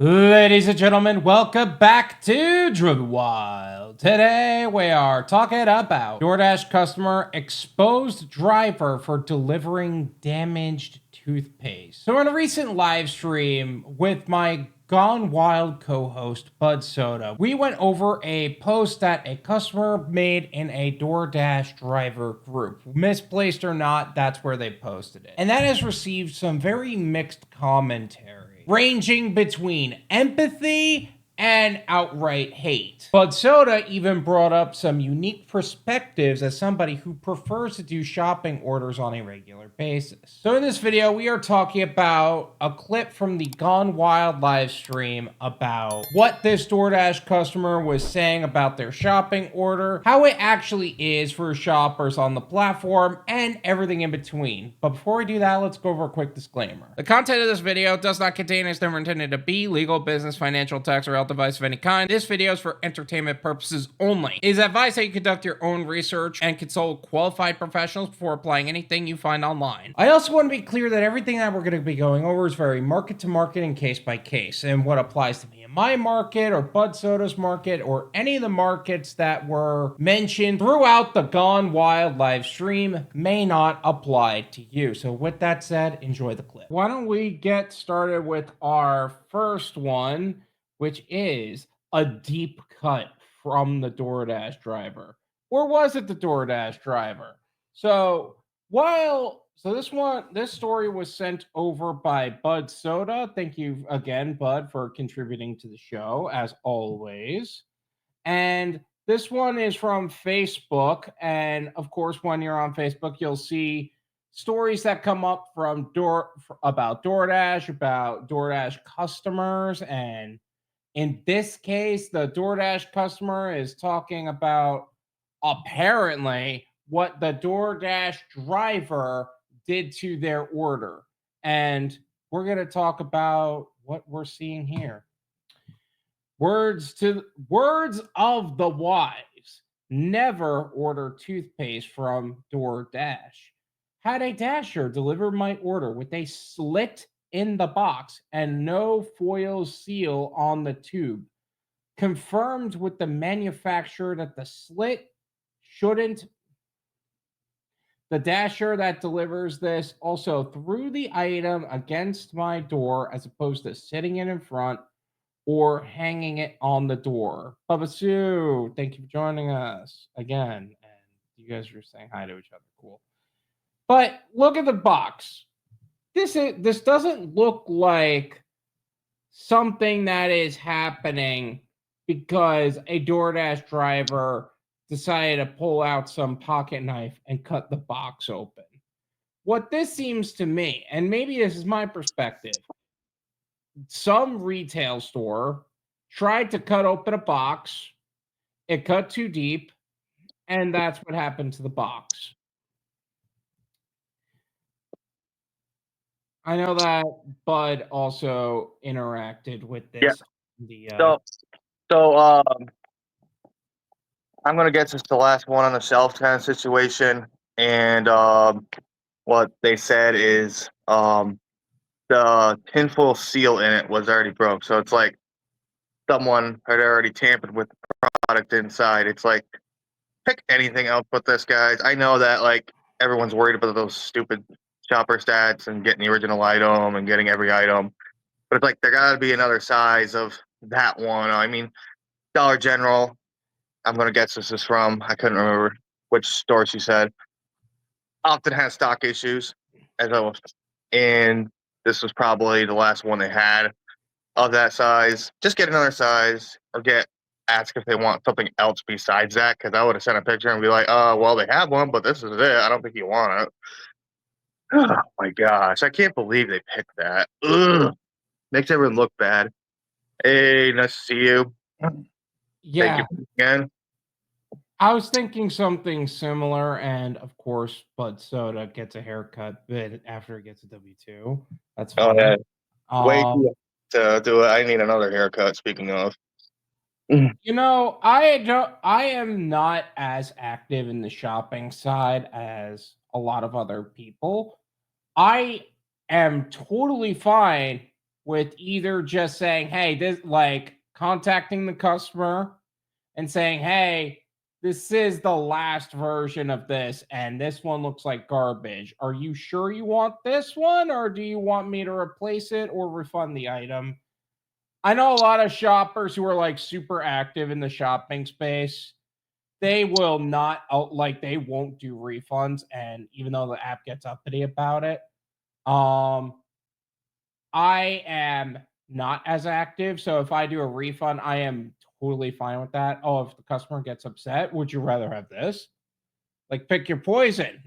Ladies and gentlemen, welcome back to Driven Wyld. Today we are talking about Doordash Customer exposed driver for delivering damaged toothpaste. So in a recent live stream with my Gone Wyld co-host Budsoda, we went over a post that a customer made in a DoorDash driver group. Misplaced or not, that's where they posted it. And that has received some very mixed commentary, ranging between empathy and outright hate. Budsoda even brought up some unique perspectives as somebody who prefers to do shopping orders on a regular basis. So in this video, we are talking about a clip from the Gone Wyld live stream about what this DoorDash customer was saying about their shopping order, how it actually is for shoppers on the platform, and everything in between. But before we do that, let's go over a quick disclaimer. The content of this video does not contain, is never intended to be, legal, business, financial, tax, or health advice of any kind. This video is for entertainment purposes only. It is advised that you conduct your own research and consult qualified professionals before applying anything you find online. I also want to be clear that everything that we're going to be going over is very market to market and case by case, and what applies to me in my market or Budsoda's market or any of the markets that were mentioned throughout the Gone Wyld live stream may not apply to you. So with that said, enjoy the clip. Why don't we get started with our first one, which is a deep cut from the DoorDash driver. Or was it the DoorDash driver? So this story was sent over by Budsoda. Thank you again, Bud, for contributing to the show, as always. And this one is from Facebook. And of course, when you're on Facebook, you'll see stories that come up from about DoorDash customers. And in this case, the DoorDash customer is talking about apparently what the DoorDash driver did to their order. And we're going to talk about what we're seeing here. Words of the wise: never order toothpaste from DoorDash. Had a dasher deliver my order with a slit in the box and no foil seal on the tube. Confirmed with the manufacturer that the slit shouldn't. The dasher that delivers this also threw the item against my door as opposed to sitting it in front or hanging it on the door. Bubba Sue, thank you for joining us again. And you guys are saying hi to each other. Cool. But look at the box. This doesn't look like something that is happening because a DoorDash driver decided to pull out some pocket knife and cut the box open. What this seems to me, and maybe this is my perspective, some retail store tried to cut open a box, it cut too deep, and that's what happened to the box. I know that Bud also interacted with this. Yeah. I'm gonna guess it's the last one on the shelf kind of situation, and what they said is the tinfoil seal in it was already broke, so it's like someone had already tampered with the product inside. It's like, pick anything else but this, guys. I know that like everyone's worried about those stupid shopper stats and getting the original item and getting every item, but it's like there gotta be another size of that one. I mean, Dollar General, I'm gonna guess this is from, I couldn't remember which store she said, often has stock issues, as I was, and this was probably the last one they had of that size. Just get another size, or ask if they want something else besides that, because I would have sent a picture and be like, well, they have one, but this is it. I don't think you want it. Oh my gosh, I can't believe they picked that. Ugh. Makes everyone look bad. Hey, nice to see you. Yeah. Thank you again. I was thinking something similar, and of course, Budsoda gets a haircut bit after he gets a W-2. That's fine. Oh, yeah. Way to do it. I need another haircut, speaking of. You know, I am not as active in the shopping side as a lot of other people. I am totally fine with either just saying, hey, this, like, contacting the customer and saying, hey, this is the last version of this, and this one looks like garbage. Are you sure you want this one, or do you want me to replace it or refund the item? I know a lot of shoppers who are like super active in the shopping space. They will not like they won't do refunds, and even though the app gets uppity about it, um, I am not as active. So if I do a refund, I am totally fine with that. Oh, if the customer gets upset, would you rather have this? Like, pick your poison.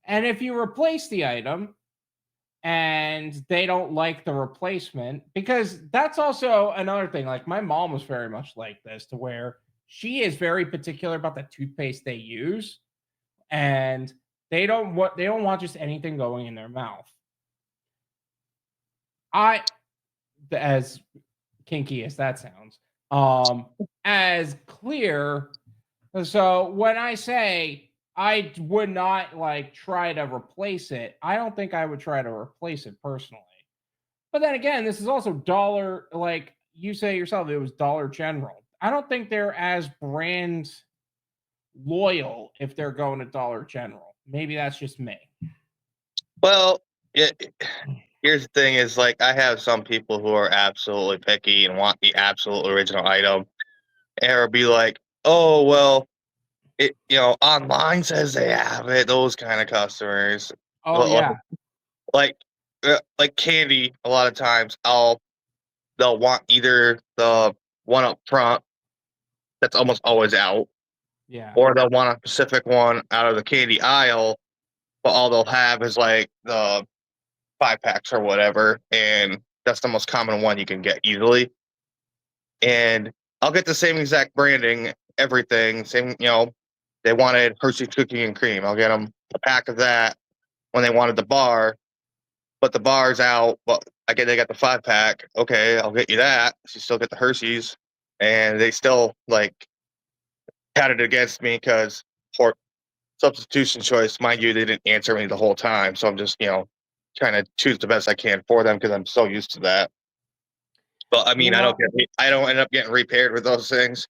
And if you replace the item and they don't like the replacement, because that's also another thing. Like, my mom was very much like this, to where she is very particular about the toothpaste they use, and they don't want just anything going in their mouth. I as kinky as that sounds, as clear. So when I say I would not like try to replace it, I don't think I would try to replace it personally. But then again, this is also dollar, like you say yourself, it was Dollar General. I don't think they're as brand loyal if they're going to Dollar General. Maybe that's just me. Well, here's the thing: is like I have some people who are absolutely picky and want the absolute original item, and it'll be like, oh well, it online says they have it. Those kind of customers, Oh but yeah, like like candy. A lot of times, they'll want either the one up front that's almost always out, yeah. or they'll want a specific one out of the candy aisle, but all they'll have is like the 5 packs or whatever, and that's the most common one you can get easily. And I'll get the same exact branding, everything, same, they wanted Hershey's cookie and cream. I'll get them a pack of that when they wanted the bar, but the bar's out. Well, they got the 5 pack. Okay, I'll get you that. So you still get the Hershey's, and they still like had it against me because for substitution choice, mind you, they didn't answer me the whole time. So I'm just, trying to choose the best I can for them because I'm so used to that. But I You mean, know, I don't end up getting repaired with those things.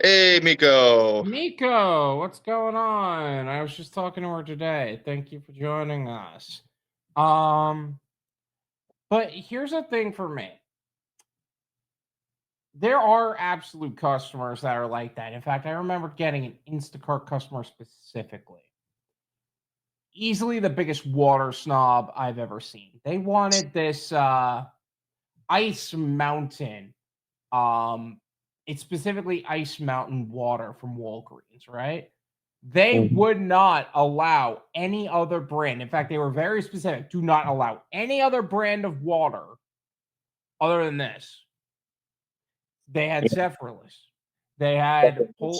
Hey, Miko. Miko, what's going on? I was just talking to her today. Thank you for joining us. Um, but here's the thing for me. There are absolute customers that are like that. In fact, I remember getting an Instacart customer specifically. Easily the biggest water snob I've ever seen. They wanted this Ice Mountain. Um, it's specifically Ice Mountain water from Walgreens, right? They Mhm. would not allow any other brand. In fact, they were very specific. Do not allow any other brand of water other than this. They had Zephyrless. They had the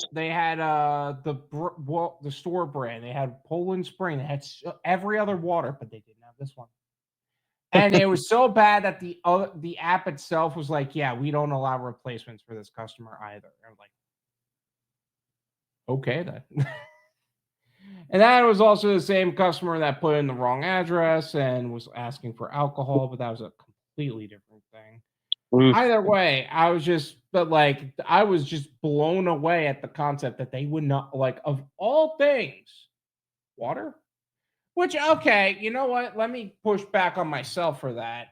store brand. They had Poland Spring. They had every other water, but they didn't have this one. And it was so bad that the app itself was like, yeah, we don't allow replacements for this customer either. I'm like, okay then. And that was also the same customer that put in the wrong address and was asking for alcohol, but that was a completely different thing. Oof. Either way, I was just blown away at the concept that they would not, like, of all things, water. Which, okay, you know what? Let me push back on myself for that.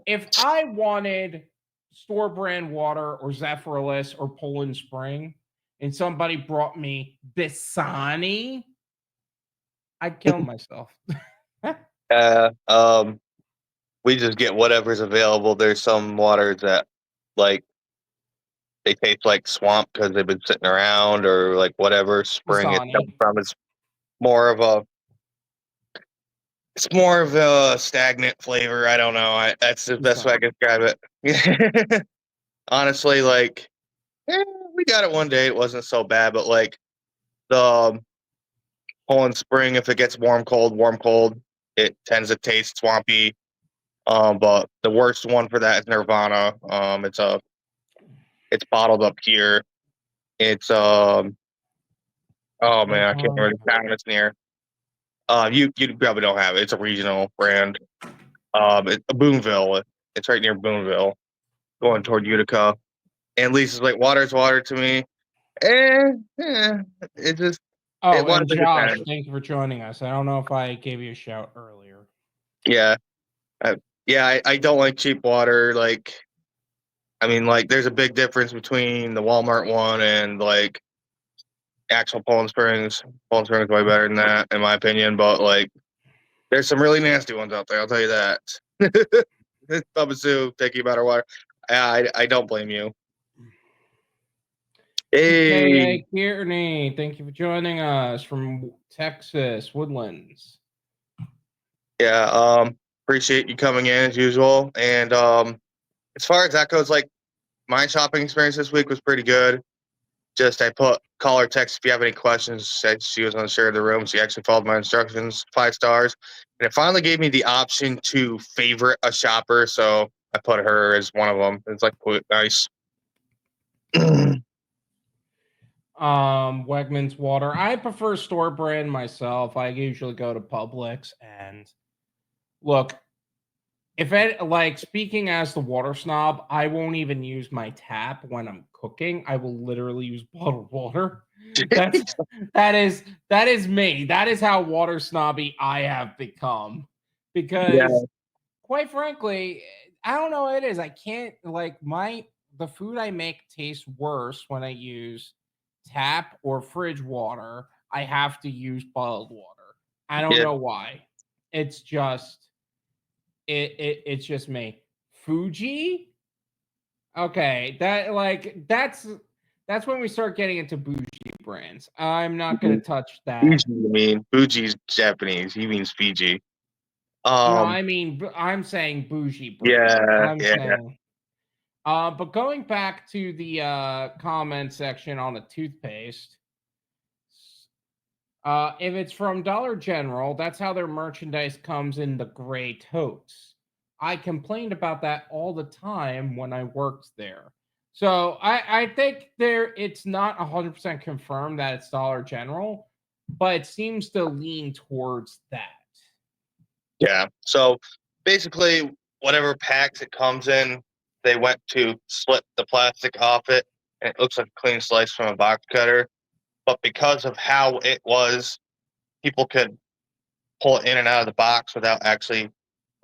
If I wanted store brand water or Zephyrless or Poland Spring, and somebody brought me Bisani, I'd kill myself. Uh, um, we just get whatever's available. There's some waters that like they taste like swamp because they've been sitting around or like whatever spring it comes Dasani. from. More of a it's more of a stagnant flavor. I don't know. That's the best way I can describe it. Honestly, like we got it one day. It wasn't so bad, but like the Poland Spring, if it gets warm, cold, it tends to taste swampy. But the worst one for that is Nirvana. It's bottled up here. It's oh man, I can't remember the town it's near. You probably don't have it. It's a regional brand. It's Boonville. It's right near Boonville, going toward Utica. And Lisa's like, water's water to me. It just, it Oh, wanted and to get Josh, that. thank you for joining us. I don't know if I gave you a shout earlier. Yeah. I don't like cheap water. Like, I mean, like, there's a big difference between the Walmart one and like actual Poland Springs. Poland Springs is way better than that, in my opinion. But like, there's some really nasty ones out there. I'll tell you that. Bubba Sue, take you better water. I don't blame you. Hey, TKA Kearney, thank you for joining us from Texas Woodlands. yeah. Appreciate you coming in as usual. And as far as that goes, like my shopping experience this week was pretty good. Just I put call or text if you have any questions. Said she was unsure of the room. She actually followed my instructions, 5 stars, and it finally gave me the option to favorite a shopper. So I put her as one of them. It's like nice. Wegmans water. I prefer store brand myself. I usually go to Publix and look. If it like speaking as the water snob, I won't even use my tap when I'm cooking. I will literally use bottled water. That's that is me. That is how water snobby I have become. Yeah, Because quite frankly, I don't know what it is. I can't like the food I make tastes worse when I use tap or fridge water. I have to use bottled water. I don't yeah. know why. It's just it's just me. Fuji? Okay, that's when we start getting into bougie brands. I'm not gonna touch Fiji, that. you mean? Fuji's Japanese. He means Fiji. No, Um, I mean I'm saying bougie brands. yeah, I'm yeah, saying but going back to the comment section on the toothpaste, if it's from Dollar General, that's how their merchandise comes in the gray totes. I complained about that all the time when I worked there. So I think it's not 100% confirmed that it's Dollar General, but it seems to lean towards that. yeah. So basically, whatever packs it comes in, they went to split the plastic off it, and it looks like a clean slice from a box cutter. But because of how it was, people could pull it in and out of the box without actually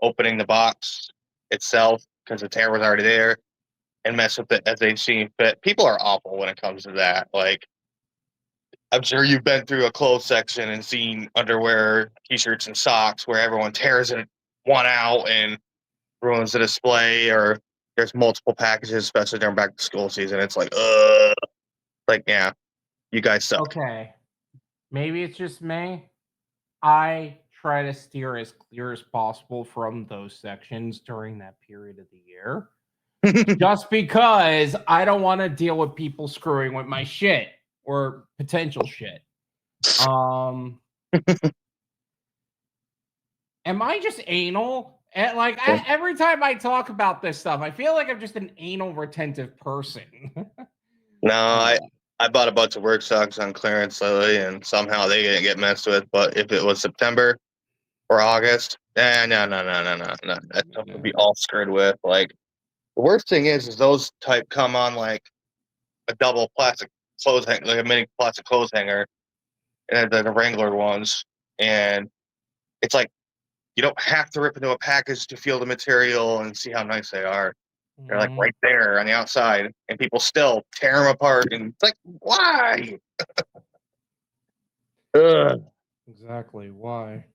opening the box itself because the tear was already there and mess with it as they see fit. People are awful when it comes to that. Like, I'm sure you've been through a clothes section and seen underwear, t-shirts, and socks where everyone tears it one out and ruins the display, or there's multiple packages, especially during back to school season. It's like, yeah, you guys suck. Okay. Maybe it's just me. I try to steer as clear as possible from those sections during that period of the year. Just because I don't want to deal with people screwing with my shit or potential shit. Um, am I just anal? Every time I talk about this stuff, I feel like I'm just an anal retentive person. No, Uh, I bought a bunch of work socks on clearance lately, and somehow they didn't get messed with. But if it was September or August, no. That stuff would be all screwed with. Like, the worst thing is those type come on like a double plastic clothes hanger, like a mini plastic clothes hanger, and the Wrangler ones. And it's like you don't have to rip into a package to feel the material and see how nice they are. They're like mhm, right there on the outside, and people still tear them apart. And it's like, why? Ugh. exactly. Why?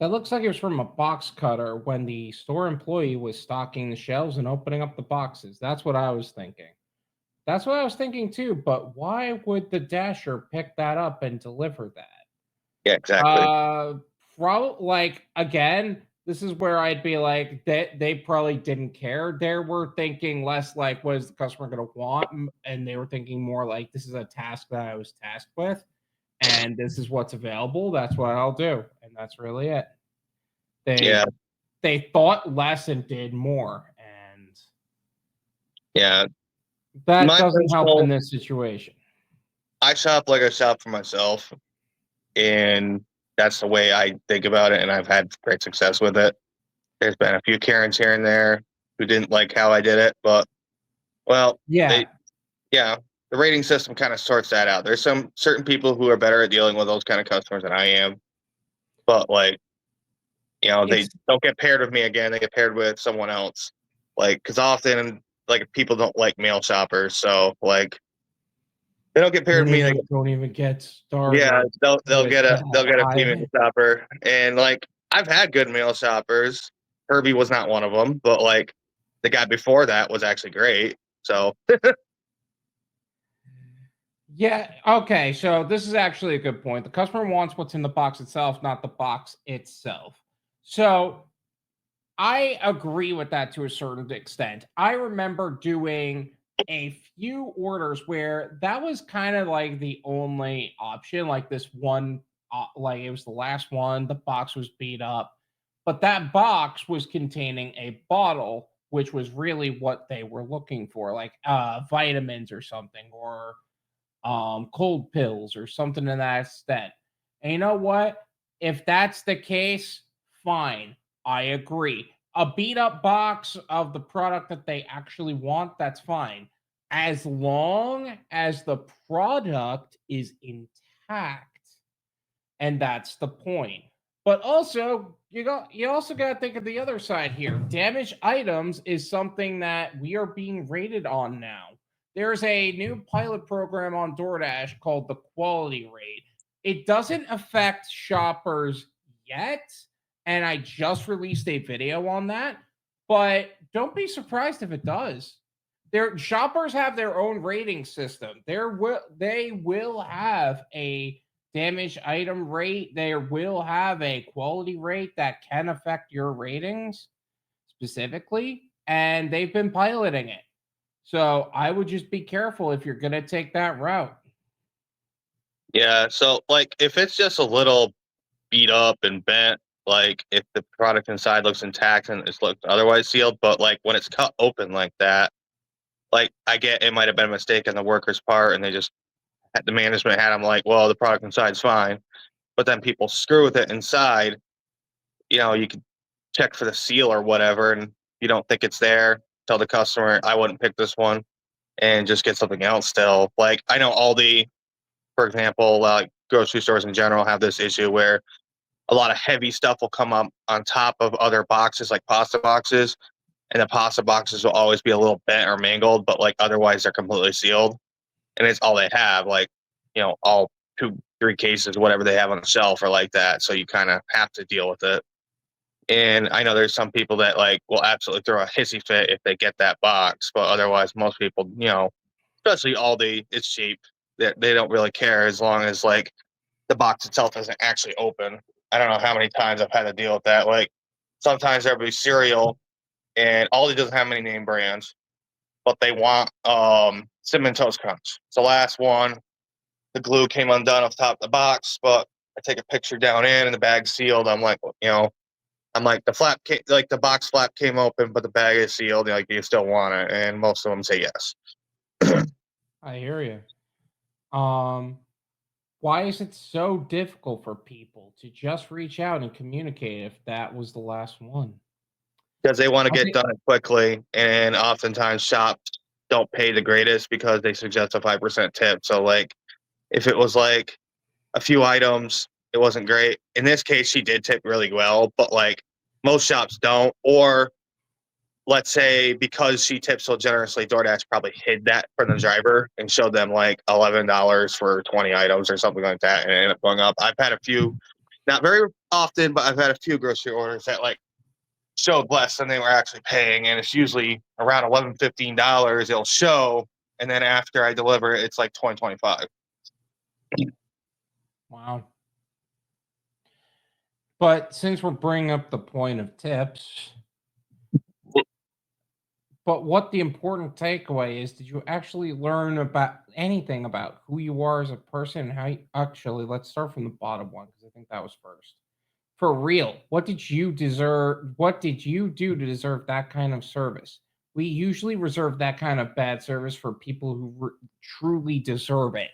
That looks like it was from a box cutter when the store employee was stocking the shelves and opening up the boxes. That's what I was thinking. That's what I was thinking too, but why would the Dasher pick that up and deliver that? Yeah, exactly. Uh probably like again, this is where I'd be like they probably didn't care. They were thinking less like what is the customer gonna want? And they were thinking more like this is a task that I was tasked with and this is what's available. That's what I'll do. And that's really it. Yeah, They they thought less and did more. And yeah. that My doesn't help in personal, this situation. I shop like I shop for myself, and that's the way I think about it, and I've had great success with it. There's been a few Karens here and there who didn't like how I did it, but well, Yeah. the rating system kind of sorts that out. There's some certain people who are better at dealing with those kind of customers than I am, but like, they don't get paired with me again. They get paired with someone else. Like, because often, like, people don't like male shoppers, so like, they don't get paired with me. Don't even get started. Yeah, they'll get a female I shopper, and like, I've had good male shoppers. Herbie was not one of them, but like, the guy before that was actually great. So Yeah, okay, so this is actually a good point. The customer wants what's in the box itself, not the box itself. So I agree with that to a certain extent. I remember doing a few orders where that was kind of like the only option. Like this one, like it was the last one, the box was beat up, but that box was containing a bottle, which was really what they were looking for, like vitamins or something, or cold pills or something to that extent. And you know what? If that's the case, fine. I agree. A beat up box of the product that they actually want, that's fine. As long as the product is intact. And that's the point. But also, you also got to think of the other side here. Damaged items is something that we are being rated on now. There's a new pilot program on DoorDash called the quality rate. It doesn't affect shoppers yet, and I just released a video on that, but don't be surprised if it does. Their shoppers have their own rating system. They will have a damaged item rate. They will have a quality rate that can affect your ratings specifically, and they've been piloting it. So I would just be careful if you're going to take that route. yeah, so like, if it's just a little beat up and bent, like if the product inside looks intact and it's looked otherwise sealed, but like when it's cut open like that, like, I get it might have been a mistake on the worker's part, and the management had them like, well, the product inside's fine, but then people screw with it inside. You can check for the seal or whatever, and you don't think it's there. Tell the customer, I wouldn't pick this one, and just get something else. Still, like, I know Aldi, for example, like grocery stores in general, have this issue where a lot of heavy stuff will come up on top of other boxes, like pasta boxes, and the pasta boxes will always be a little bent or mangled, but like otherwise they're completely sealed, and it's all they have. Like, all 2-3 cases, whatever they have on the shelf, are like that. So you kind of have to deal with it. And I know there's some people that like will absolutely throw a hissy fit if they get that box, but otherwise, most people, especially Aldi, it's cheap. They don't really care as long as like the box itself isn't actually open. I don't know how many times I've had to deal with that. Like, sometimes there'll be cereal, and Aldi doesn't have many name brands, but they want Cinnamon Toast Crunch. It's the last one. The glue came undone off the top of the box, but I take a picture down in, and the bag's sealed. I'm like, the box flap came open, but the bag is sealed. Like, do you still want it? And most of them say yes. I hear you. Why is it so difficult for people to just reach out and communicate if that was the last one? Because they want to I get think done quickly, and oftentimes shops don't pay the greatest because they suggest a 5% tip. So like, if it was like a few items, it wasn't great. In this case, she did tip really well, but like, most shops don't. Or let's say, because she tipped so generously, DoorDash probably hid that from the driver and showed them like $11 for 20 items or something like that, and it ended up going up. I've had a few, not very often, but I've had a few grocery orders that like showed less than they were actually paying, and it's usually around $11-15. It'll show, and then after I deliver it, it's like 20-25. wow. But since we're bringing up the point of tips, but what the important takeaway is, did you actually learn about anything about who you are as a person? How you actually, let's start from the bottom one because I think that was first. For real, what did you deserve? What did you do to deserve that kind of service? We usually reserve that kind of bad service for people who truly deserve it.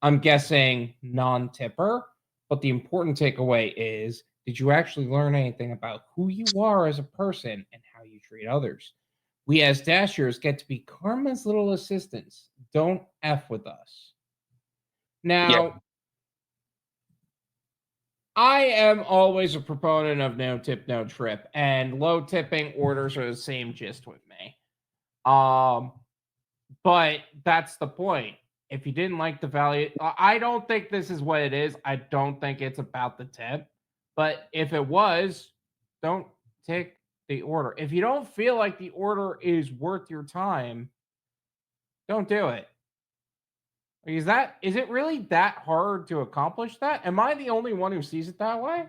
I'm guessing non tipper, but the important takeaway is Did you actually learn anything about who you are as a person and how you treat others? We as Dashers get to be karma's little assistants. Don't F with us. Yeah. Now, I am always a proponent of no tip, no trip, and low tipping orders are the same gist with me. But that's the point. If you didn't like the value, I don't think this is what it is. I don't think it's about the tip. But if it was, don't take the order. If you don't feel like the order is worth your time, don't do it. Is it really that hard to accomplish that? Am I the only one who sees it that way?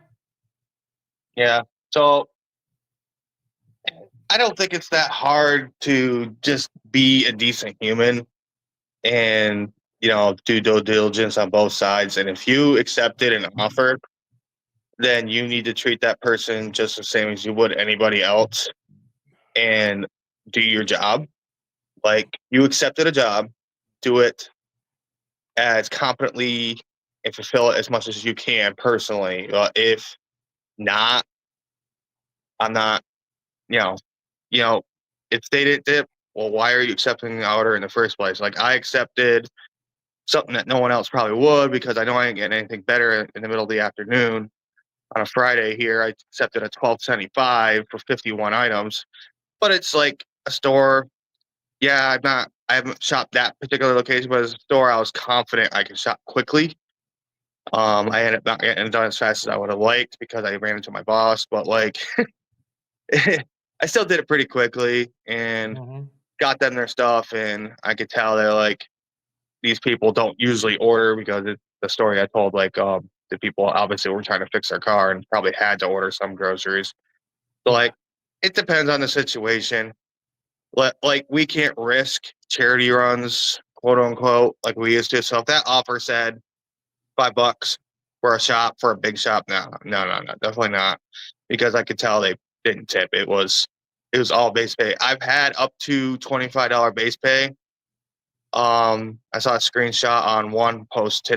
Yeah. So I don't think it's that hard to just be a decent human and, do due diligence on both sides. And if you accepted an offer, then you need to treat that person just the same as you would anybody else and do your job. Like, you accepted a job, do it as competently and fulfill it as much as you can personally. If not, I'm not, you know, you know, if they didn't dip, well, why are you accepting the order in the first place? Like, I accepted something that no one else probably would because I know I ain't getting anything better in the middle of the afternoon on a Friday here. I accepted a $12.75 for 51 items, but it's like a store. Yeah, I haven't shopped that particular location, but as a store, I was confident I could shop quickly. I ended up not getting it done as fast as I would have liked because I ran into my boss, but like, I still did it pretty quickly and Mhm. got them their stuff. And I could tell they're like, these people don't usually order because the story I told, like, the people obviously were trying to fix their car and probably had to order some groceries. So, Yeah. like, it depends on the situation. Like, we can't risk charity runs, quote unquote, like we used to. So if that offer said $5 for a shop, for a big shop, no, definitely not, because I could tell they didn't tip. It was all base pay. I've had up to $25 base pay. I saw a screenshot on one post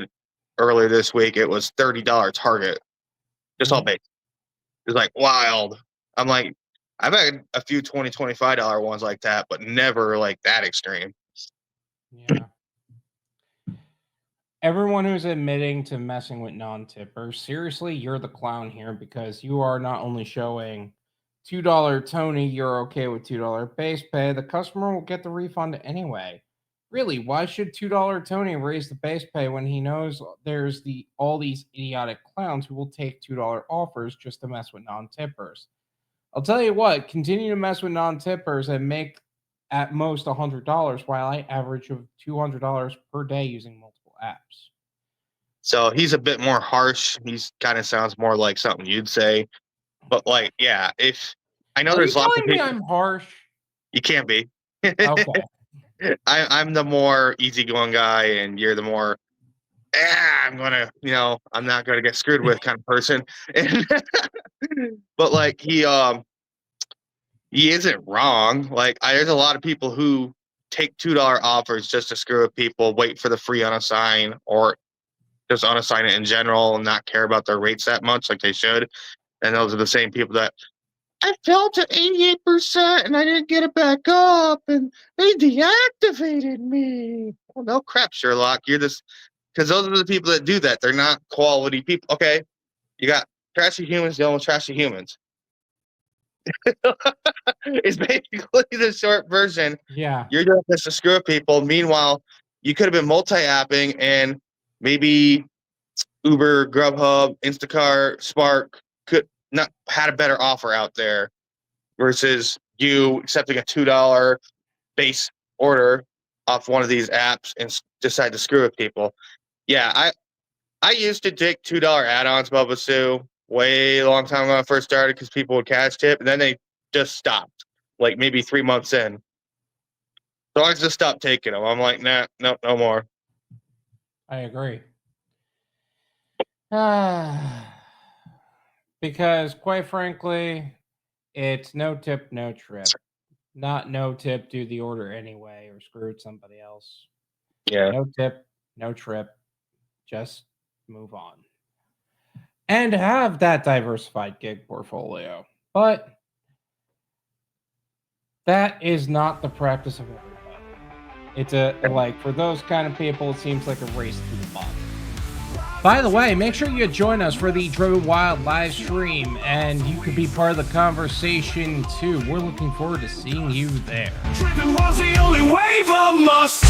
earlier this week. It was $30 Target, just all Mhm. base. It's like wild. I'm like, I've had a few $25 ones like that, but never like that extreme. Yeah. Everyone who's admitting to messing with non-tippers, seriously, you're the clown here because you are not only showing $2 Tony, you're okay with $2 base pay. The customer will get the refund anyway. Really, why should $2 Tony raise the base pay when he knows there's all these idiotic clowns who will take $2 offers just to mess with non-tippers? I'll tell you what, continue to mess with non-tippers and make at most $100 while I average of $200 per day using multiple apps. So he's a bit more harsh. He's kind of sounds more like something you'd say. But like, yeah, if I know Are you there's lots of telling me people, I'm harsh? you can't be. Okay. I'm the more easygoing guy, and you're the more, I'm not gonna get screwed with kind of person. And but like he isn't wrong. Like, there's a lot of people who take $2 offers just to screw with people, wait for the free unassign, or just unassign it in general and not care about their rates that much like they should. And those are the same people that I fell to 88% and I didn't get it back up and they deactivated me. Well, no crap, Sherlock. You're just because those are the people that do that. They're not quality people. Okay, you got trashy humans dealing with trashy humans. It's basically the short version. Yeah. You're doing this to screw up people. Meanwhile, you could have been multi-apping and maybe Uber, Grubhub, Instacart, Spark could not had a better offer out there versus you accepting a $2 base order off one of these apps and decide to screw with people. Yeah, I used to take $2 add-ons, Bubba Sue, way a long time ago when I first started because people would cash tip, and then they just stopped, like maybe 3 months in. So I just stopped taking them. I'm like, nah, no more. I agree. Because quite frankly, it's no tip, no trip. Not no tip, do the order anyway, or screw somebody else. Yeah. No tip, no trip. Just move on. and have that diversified gig portfolio. But that is not the practice of everybody. It's like for those kind of people, it seems like a race to the bottom. By the way, make sure you join us for the Driven Wyld live stream, and you could be part of the conversation too. We're looking forward to seeing you there. Driven was the only wave of must.